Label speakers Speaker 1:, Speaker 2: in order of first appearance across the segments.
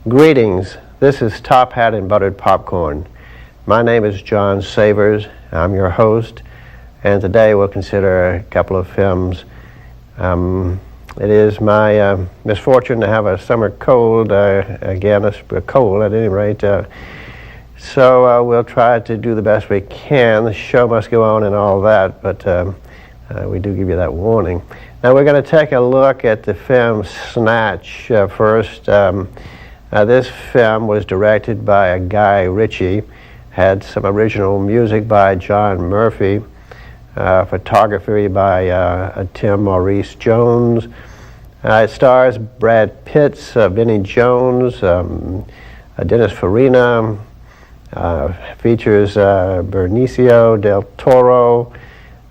Speaker 1: Greetings, this is Top Hat and Buttered Popcorn. My name is John Savers, I'm your host, and today we'll consider a couple of films. It is my misfortune to have a summer cold, again a cold at any rate, so we'll try to do the best we can. The show must go on and all that, but we do give you that warning. Now we're going to take a look at the film Snatch first. This film was directed by a Guy Richey, had some original music by John Murphy, photography by Tim Maurice Jones. It stars Brad Pitt, Vinnie Jones, Dennis Farina, features Bernicio del Toro,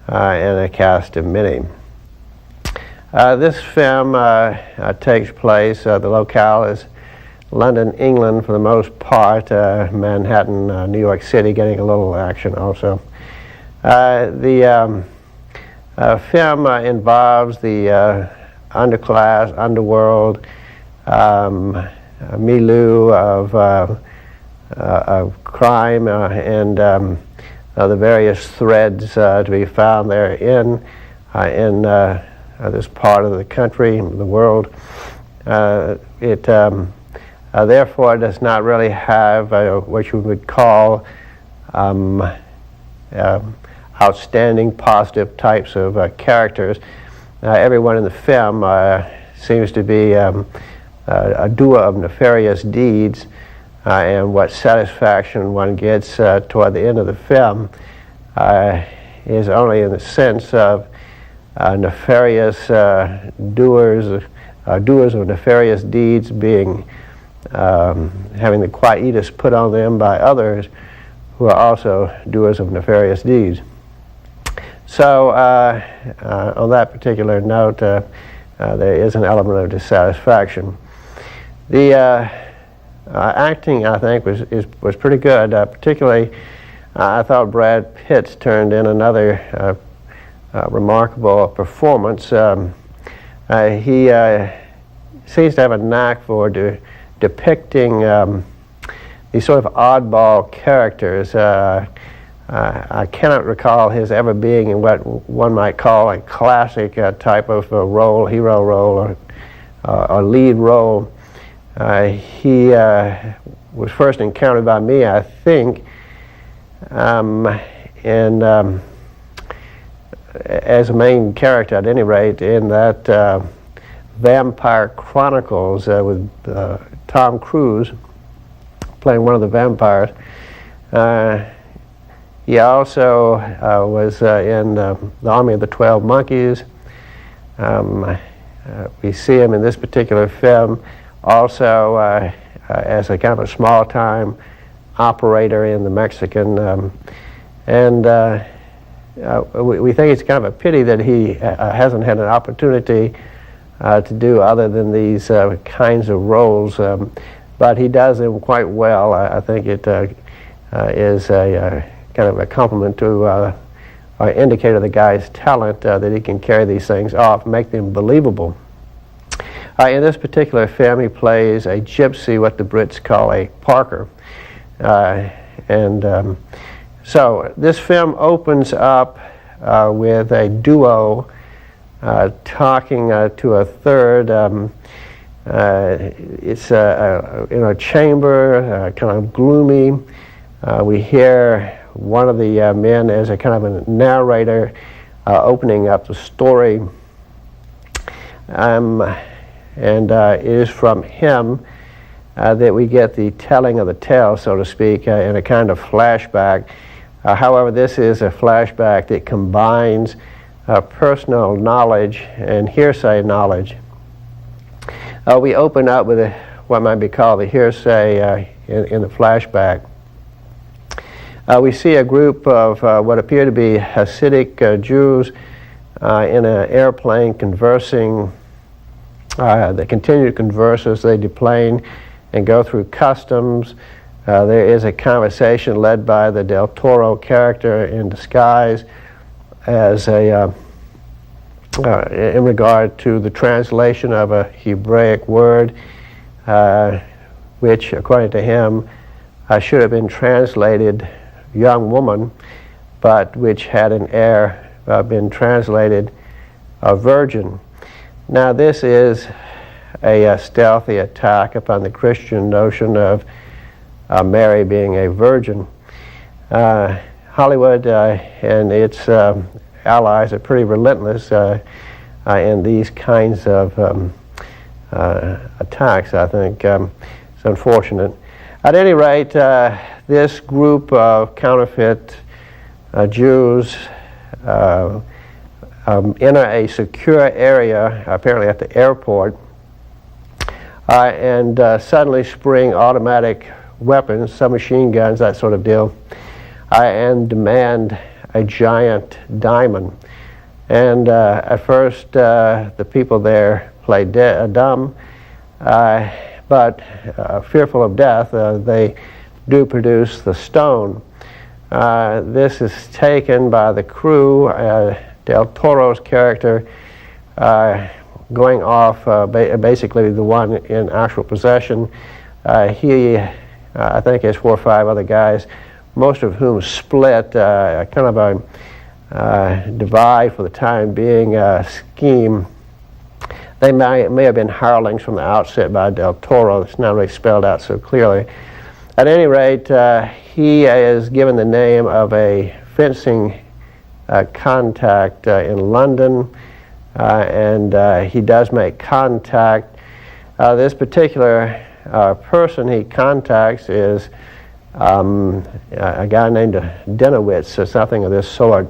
Speaker 1: and a cast of many. This film takes place, the locale is London, England for the most part, Manhattan, New York City getting a little action also. The film involves the underclass, underworld, milieu of crime and the various threads to be found therein in this part of the country, the world. Therefore, does not really have what you would call outstanding positive types of characters. Everyone in the film seems to be a doer of nefarious deeds, and what satisfaction one gets toward the end of the film is only in the sense of nefarious doers of nefarious deeds being having the quietus put on them by others who are also doers of nefarious deeds. So on that particular note, there is an element of dissatisfaction. The acting, I think, was pretty good. Particularly, I thought Brad Pitt turned in another remarkable performance. He seems to have a knack for depicting these sort of oddball characters. I cannot recall his ever being in what one might call a classic type of role, hero role, or lead role. He was first encountered by me, I think, as a main character, at any rate, in that Vampire Chronicles with Tom Cruise playing one of the vampires. He also was in the Army of the 12 Monkeys. We see him in this particular film also as a kind of a small-time operator in the Mexican, we think it's kind of a pity that he hasn't had an opportunity to do other than these kinds of roles, but he does them quite well. I think it is a kind of a compliment to or indicator of the guy's talent that he can carry these things off, make them believable. In this particular film, he plays a gypsy, what the Brits call a Parker. So this film opens up with a duo talking to a third. It's in a chamber, kind of gloomy. We hear one of the men as a kind of a narrator opening up the story. And it is from him that we get the telling of the tale, so to speak, in a kind of flashback. However, this is a flashback that combines personal knowledge and hearsay knowledge. We open up with what might be called the hearsay in the flashback. We see a group of what appear to be Hasidic Jews in an airplane conversing. They continue to converse as they deplane and go through customs. There is a conversation led by the Del Toro character in disguise as a in regard to the translation of a Hebraic word. which, according to him, should have been translated young woman, but which had in error been translated virgin. Now, this is a stealthy attack upon the Christian notion of Mary being a virgin. Hollywood and its allies are pretty relentless in these kinds of attacks, I think. It's unfortunate. At any rate, this group of counterfeit Jews enter a secure area, apparently at the airport, and suddenly spring automatic weapons, submachine guns, that sort of deal, and demand a giant diamond. And at first, the people there play dumb, but fearful of death, they do produce the stone. This is taken by the crew, Del Toro's character going off, basically the one in actual possession. He, I think, has 4 or 5 other guys, most of whom split, kind of a divide for the time being scheme. They may have been hirelings from the outset by Del Toro. It's not really spelled out so clearly. At any rate, he is given the name of a fencing contact in London, and he does make contact. This particular person he contacts is a guy named Denowitz, or something of this sort.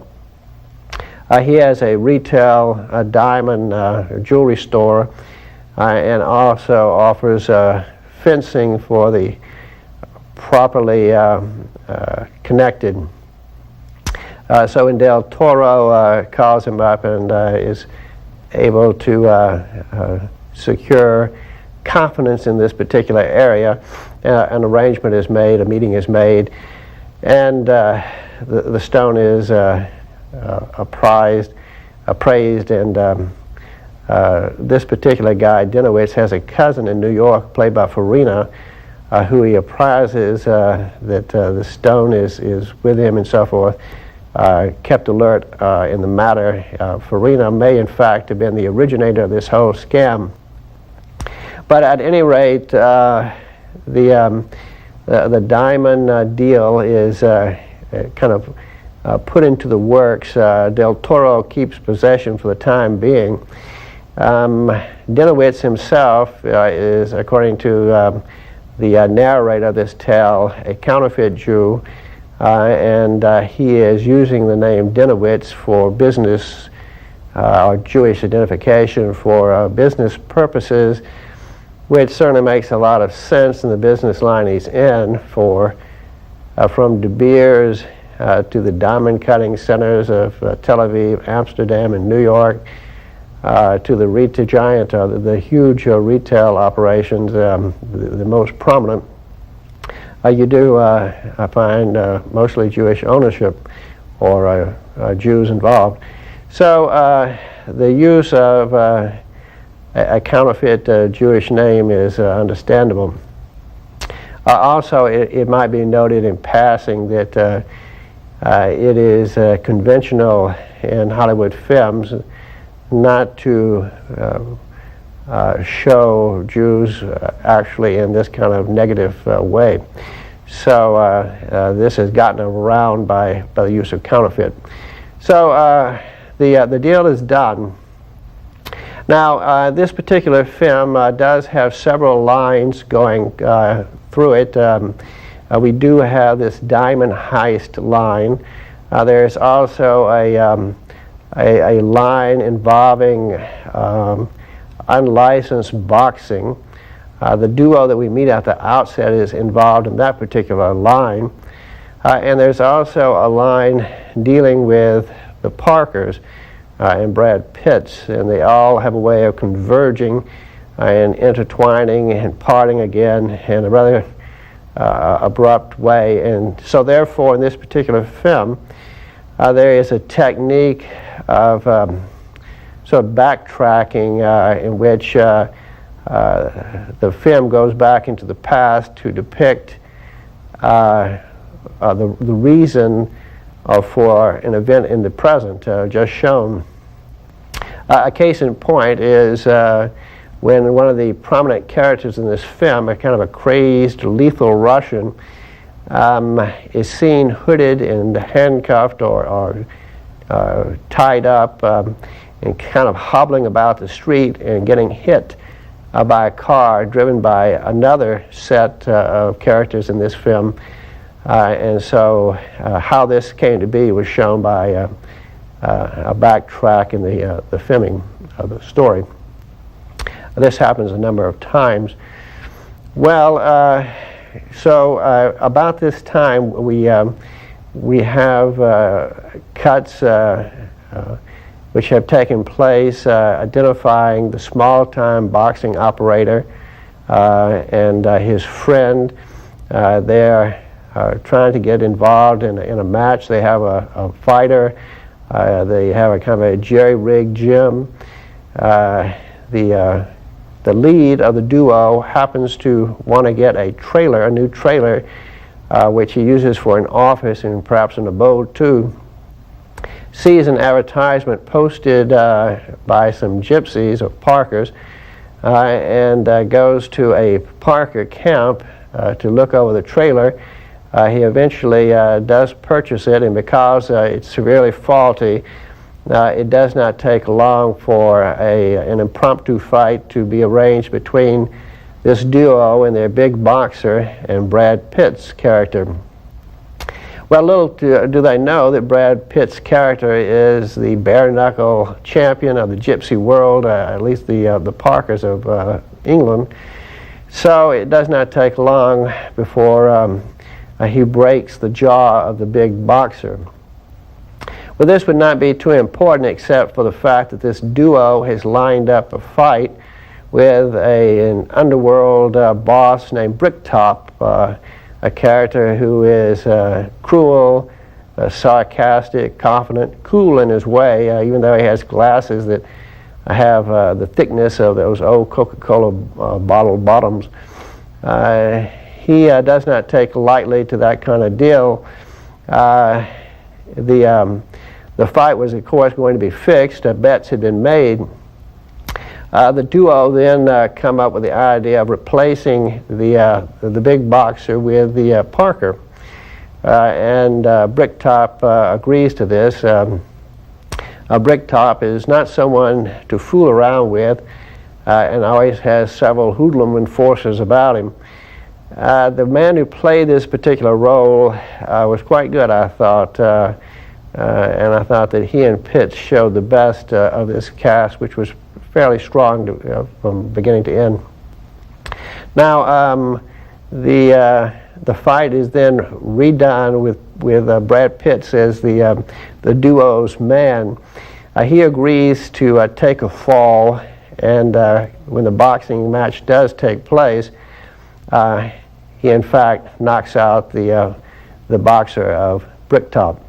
Speaker 1: He has a retail diamond jewelry store, and also offers fencing for the properly connected. So when Del Toro calls him up and is able to secure confidence in this particular area, an arrangement is made, a meeting is made, and the stone is appraised, and this particular guy, Denowitz, has a cousin in New York, played by Farina, who he apprises that the stone is with him and so forth. Kept alert in the matter. Farina may in fact have been the originator of this whole scam. But at any rate, the diamond deal is kind of put into the works. Del Toro keeps possession for the time being. Denowitz himself is, according to the narrator of this tale, a counterfeit Jew, and he is using the name Denowitz for business or Jewish identification for business purposes, which certainly makes a lot of sense in the business line he's in, for from De Beers to the diamond cutting centers of Tel Aviv, Amsterdam, and New York, to the retail giant, the huge retail operations, the most prominent. You do find mostly Jewish ownership or Jews involved. So the use of a counterfeit Jewish name is understandable. Also, it might be noted in passing that it is conventional in Hollywood films not to show Jews actually in this kind of negative way. So this has gotten around by the use of counterfeit. So the deal is done. Now, this particular film does have several lines going through it. We do have this diamond heist line. There's also a line involving unlicensed boxing. The duo that we meet at the outset is involved in that particular line. And there's also a line dealing with the Parkers and Brad Pitts, and they all have a way of converging and intertwining and parting again in a rather abrupt way. And so therefore, in this particular film, there is a technique of sort of backtracking in which the film goes back into the past to depict the reason for an event in the present just shown. A case in point is when one of the prominent characters in this film, a kind of a crazed, lethal Russian, is seen hooded and handcuffed or tied up and kind of hobbling about the street and getting hit by a car driven by another set of characters in this film. And so how this came to be was shown by a backtrack in the filming of the story. This happens a number of times. Well, so about this time we have cuts which have taken place identifying the small-time boxing operator and his friend. They're trying to get involved in a match. They have a fighter. They have a kind of a jerry-rigged gym. The lead of the duo happens to want to get a new trailer, which he uses for an office and perhaps an abode too. Sees an advertisement posted by some gypsies or parkers and goes to a Parker camp to look over the trailer. He eventually does purchase it, and because it's severely faulty, it does not take long for an impromptu fight to be arranged between this duo and their big boxer and Brad Pitt's character. Well, little do they know that Brad Pitt's character is the bare-knuckle champion of the gypsy world, at least the Parkers of England. So it does not take long before he breaks the jaw of the big boxer. Well, this would not be too important except for the fact that this duo has lined up a fight with an underworld boss named Bricktop, a character who is cruel, sarcastic, confident, cool in his way, even though he has glasses that have the thickness of those old Coca-Cola bottle bottoms. He does not take lightly to that kind of deal. The fight was, of course, going to be fixed. Bets had been made. The duo then come up with the idea of replacing the big boxer with the Parker. And Bricktop agrees to this. Bricktop is not someone to fool around with and always has several hoodlum enforcers about him. The man who played this particular role was quite good, I thought. And I thought that he and Pitt showed the best of this cast, which was fairly strong from beginning to end. Now, the fight is then redone with Brad Pitt as the duo's man. He agrees to take a fall, and when the boxing match does take place, he in fact knocks out the boxer of Bricktop.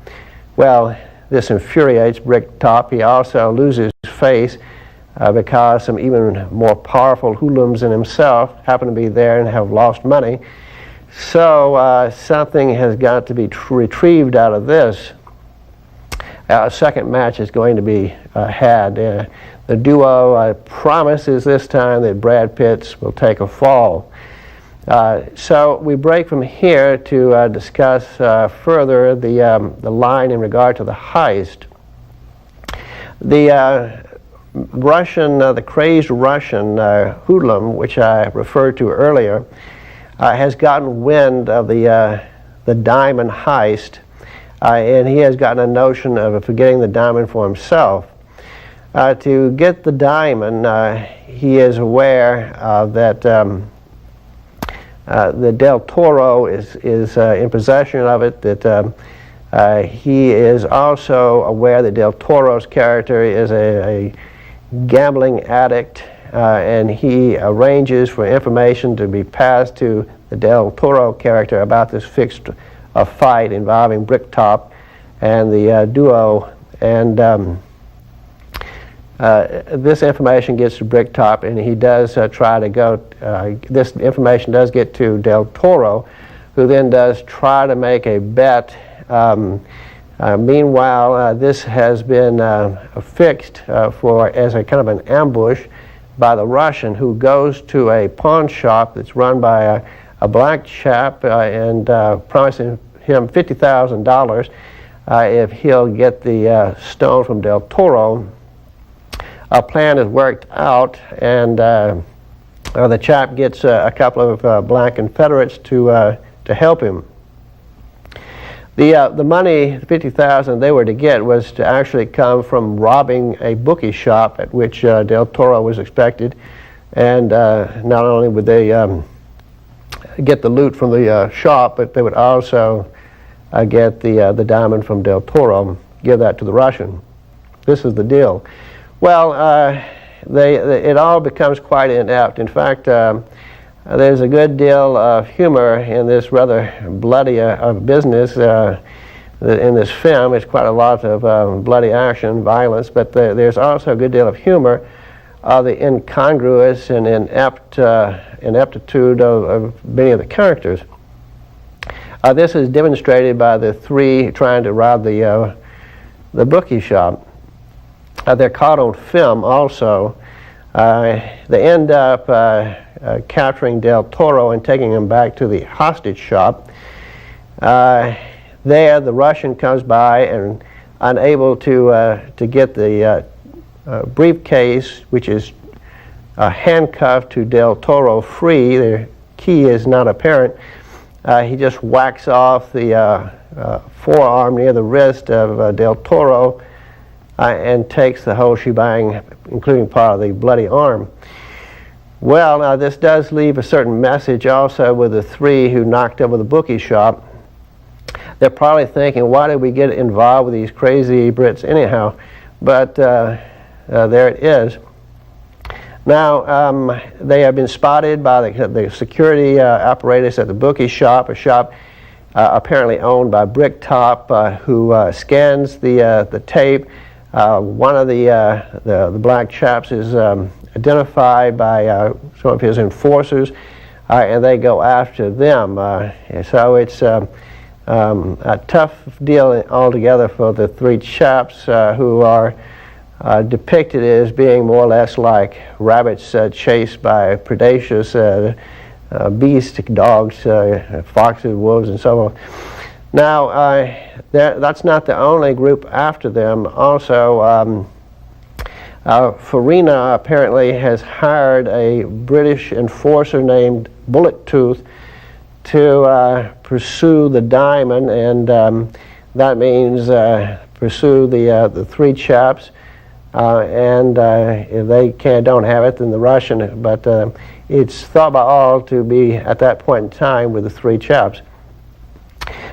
Speaker 1: Well, this infuriates Bricktop. He also loses his face because some even more powerful hoodlums than himself happen to be there and have lost money. So something has got to be retrieved out of this. A second match is going to be had. The duo promises this time that Brad Pitt will take a fall. So we break from here to discuss further the line in regard to the heist. The the crazed Russian hoodlum, which I referred to earlier, has gotten wind of the diamond heist, and he has gotten a notion of getting the diamond for himself. To get the diamond, he is aware that the Del Toro is in possession of it, that he is also aware that Del Toro's character is a gambling addict, and he arranges for information to be passed to the Del Toro character about this fixed fight involving Bricktop and the duo. And this information gets to Bricktop, and he does try to go, this information does get to Del Toro, who then does try to make a bet. Meanwhile, this has been fixed as a kind of an ambush by the Russian, who goes to a pawn shop that's run by a black chap and promising him $50,000 if he'll get the stone from Del Toro. A plan is worked out, and the chap gets a couple of black confederates to help him. The money, the $50,000 they were to get, was to actually come from robbing a bookie shop at which Del Toro was expected, and not only would they get the loot from the shop, but they would also get the diamond from Del Toro, give that to the Russian. This is the deal. Well, it all becomes quite inept. In fact, there's a good deal of humor in this rather bloody business in this film. It's quite a lot of bloody action, violence, but there's also a good deal of humor of the incongruous and ineptitude of many of the characters. This is demonstrated by the three trying to rob the bookie shop. They're caught on film also. They end up capturing Del Toro and taking him back to the hostage shop. There, the Russian comes by and unable to get the briefcase, which is handcuffed to Del Toro, free. The key is not apparent. He just whacks off the forearm near the wrist of Del Toro and takes the whole shebang, including part of the bloody arm. Well, this does leave a certain message also with the three who knocked over the bookie shop. They're probably thinking, why did we get involved with these crazy Brits anyhow? But there it is. Now, they have been spotted by the security apparatus at the bookie shop, a shop apparently owned by Bricktop, who scans the tape. One of the black chaps is identified by some of his enforcers, and they go after them. So it's a tough deal altogether for the three chaps who are depicted as being more or less like rabbits chased by predaceous beasts, dogs, foxes, wolves, and so on. Now, that's not the only group after them. Also, Farina apparently has hired a British enforcer named Bullet Tooth to pursue the diamond, and that means pursue the three chaps. And if they don't have it, then the Russian. But it's thought by all to be at that point in time with the three chaps.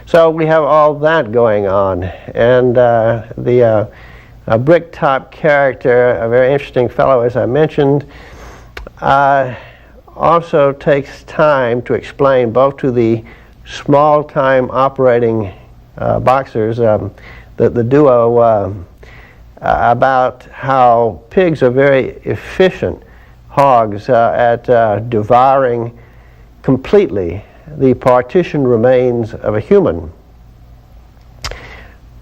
Speaker 1: So we have all that going on, and the Bricktop character, a very interesting fellow, as I mentioned, also takes time to explain both to the small-time operating boxers, the duo, about how pigs are very efficient hogs at devouring completely the partitioned remains of a human.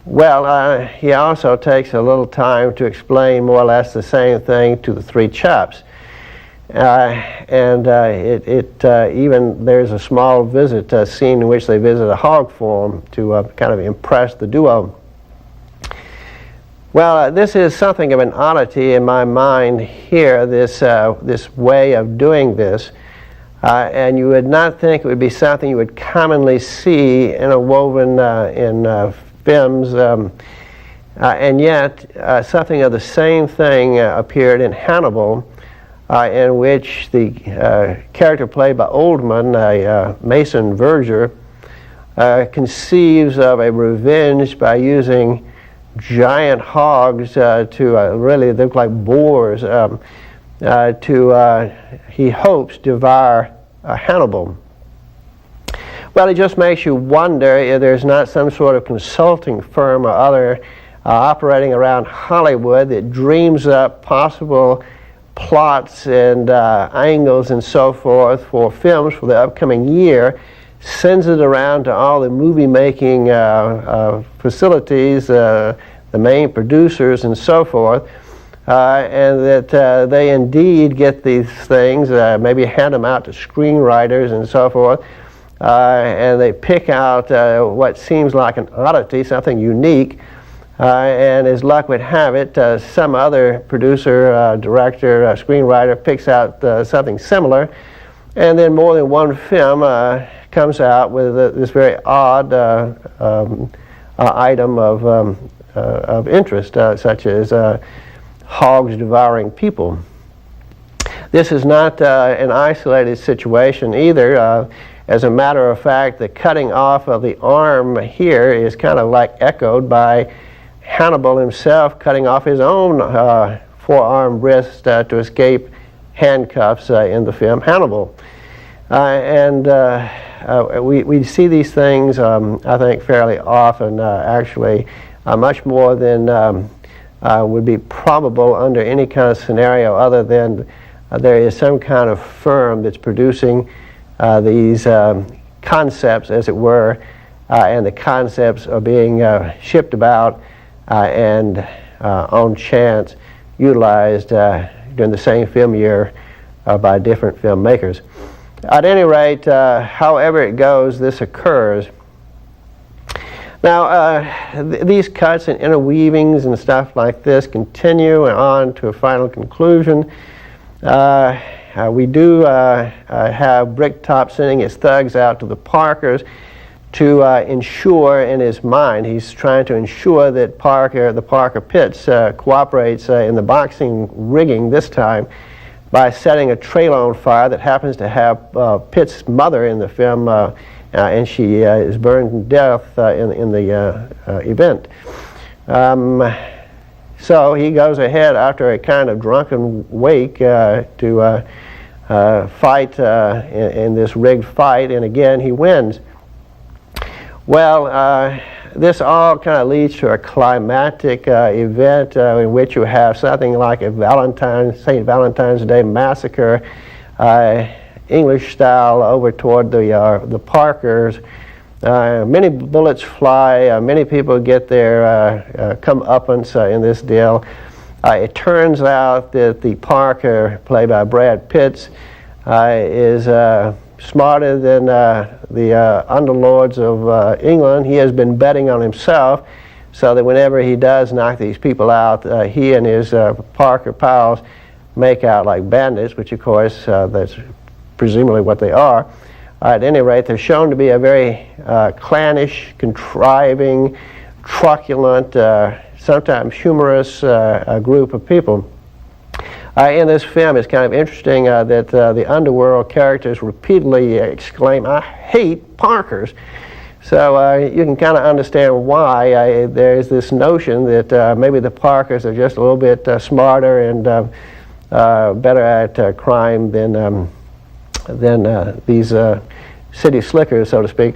Speaker 1: Well, he also takes a little time to explain more or less the same thing to the three chaps. And even there's a small visit scene in which they visit a hog farm to kind of impress the duo. Well, this is something of an oddity in my mind here, this way of doing this. And you would not think it would be something you would commonly see interwoven in films, and yet something of the same thing appeared in Hannibal, in which the character played by Oldman, Mason Verger, conceives of a revenge by using giant hogs to really look like boars to, he hopes, devour Hannibal. Well, it just makes you wonder if there's not some sort of consulting firm or other operating around Hollywood that dreams up possible plots and angles and so forth for films for the upcoming year, sends it around to all the movie-making facilities, the main producers and so forth, and that they indeed get these things, maybe hand them out to screenwriters and so forth, and they pick out what seems like an oddity, something unique, and as luck would have it, some other producer, director, screenwriter picks out something similar, and then more than one film comes out with this very odd item of interest, such as hogs devouring people. This is not an isolated situation either. As a matter of fact, the cutting off of the arm here is kind of like echoed by Hannibal himself cutting off his own forearm wrist to escape handcuffs in the film Hannibal. We see these things, I think, fairly often, actually, much more than would be probable under any kind of scenario other than there is some kind of firm that's producing these concepts, as it were, and the concepts are being shipped about and on chance utilized during the same film year by different filmmakers. At any rate, however it goes, this occurs. Now, these cuts and interweavings and stuff like this continue on to a final conclusion. We do have Bricktop sending his thugs out to the Parkers to ensure in his mind, he's trying to ensure that the Parker Pitts cooperates in the boxing rigging this time by setting a trailer on fire that happens to have Pitt's mother in the film, and she is burned to death in the event. So he goes ahead after a kind of drunken wake to fight in this rigged fight, and again he wins. Well, this all kind of leads to a climactic event in which you have something like a St. Valentine's Day massacre, English style, over toward the Parkers. Many bullets fly. Many people get their comeuppance in this deal. It turns out that the Parker, played by Brad Pitt, is smarter than the underlords of England. He has been betting on himself, so that whenever he does knock these people out, he and his Parker pals make out like bandits, which of course that's presumably what they are. At any rate, they're shown to be a very clannish, contriving, truculent, sometimes humorous group of people. In this film, it's kind of interesting that the underworld characters repeatedly exclaim, "I hate Parkers." So you can kind of understand why there's this notion that maybe the Parkers are just a little bit smarter and better at crime than these city slickers, so to speak.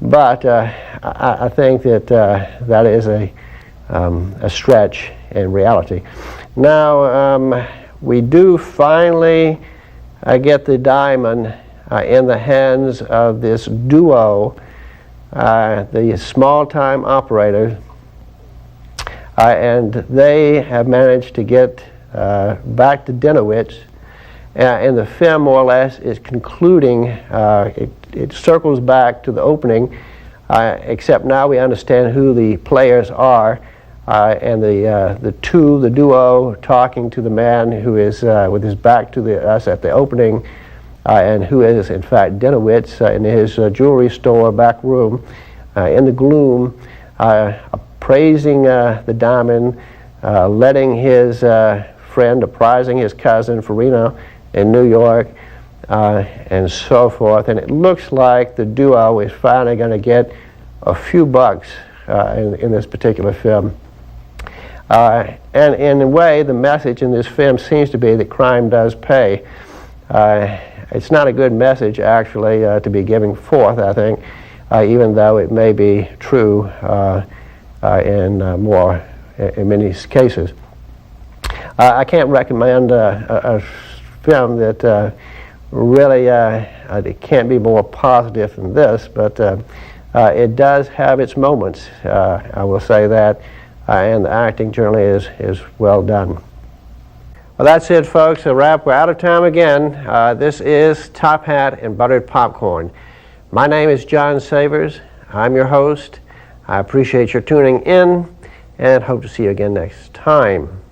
Speaker 1: But I think that that is a stretch in reality. Now, we do finally get the diamond in the hands of this duo, the small-time operators, and they have managed to get back to Dinowitz. And the film, more or less, is concluding. It circles back to the opening, except now we understand who the players are, and the duo talking to the man who is with his back to us at the opening, and who is in fact Dinowitz in his jewelry store back room in the gloom, appraising the diamond, letting his friend, apprising his cousin Farina in New York, and so forth. And it looks like the duo is finally going to get a few bucks in this particular film. And in a way, the message in this film seems to be that crime does pay. It's not a good message, actually, to be giving forth, I think, even though it may be true in many cases. I can't recommend a film that really it can't be more positive than this, but it does have its moments. I will say that, and the acting generally is well done. Well, that's it, folks. A wrap. We're out of time again. This is Top Hat and Buttered Popcorn. My name is John Savers. I'm your host. I appreciate your tuning in and hope to see you again next time.